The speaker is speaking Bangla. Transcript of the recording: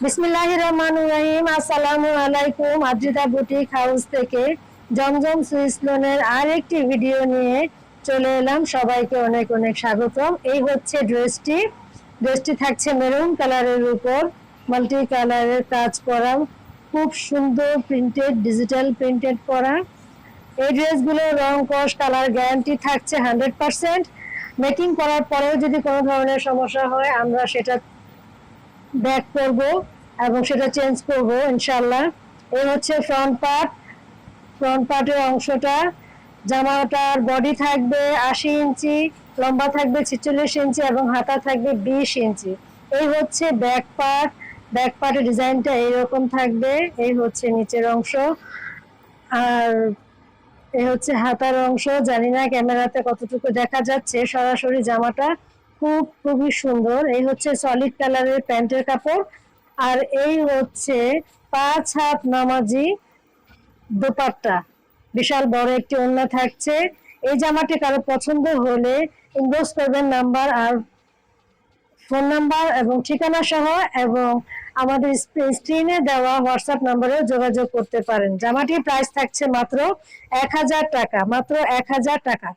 বিসমিল্লাহির রহমানির রহিম। আসসালামু আলাইকুম। আদ্রিতা বুটিক হাউস থেকে জমজম সুইস লোনের আরেকটি ভিডিও নিয়ে চলে এলাম। সবাইকে অনেক অনেক স্বাগতম। এই হচ্ছে ড্রেসটি থাকছে মেরুন কালারের উপর মাল্টি কালারের কাজ করা, খুব সুন্দর প্রিন্টেড, ডিজিটাল প্রিন্টেড করা। এই ড্রেসগুলো রং কস কালার গ্যারান্টি থাকছে 100%। মেকিং করার পরেও যদি কোনো ধরনের সমস্যা হয় আমরা সেটা ব্যাক করব এবং সেটা চেঞ্জ করব ইনশাআল্লাহ। এই হচ্ছে ফ্রন্ট পার্টের অংশটা। জামাটার বডি থাকবে 80 ইঞ্চি, লম্বা থাকবে 46 ইঞ্চি এবং হাতা থাকবে 20 ইঞ্চি। এই হচ্ছে ব্যাক পার্টের ডিজাইনটা এইরকম থাকবে। এই হচ্ছে নিচের অংশ, আর এই হচ্ছে হাতার অংশ। জানি না ক্যামেরাতে কতটুকু দেখা যাচ্ছে, সরাসরি জামাটা খুবই সুন্দর। এই হচ্ছে সলিড কালারের প্যান্টের কাপড়, আর এই হচ্ছে 5 হাত নামাজি দোপাট্টা। বিশাল বড় একটি ওড়না থাকছে। এই জামাটি কারো পছন্দ হলে ইনবক্স করবেন নাম্বার আর ফোন নাম্বার এবং ঠিকানা সহ, এবং আমাদের স্ক্রিনে দেওয়া হোয়াটসঅ্যাপ নাম্বারেও যোগাযোগ করতে পারেন। জামাটির প্রাইস থাকছে মাত্র 1000 টাকা, মাত্র 1000 টাকা।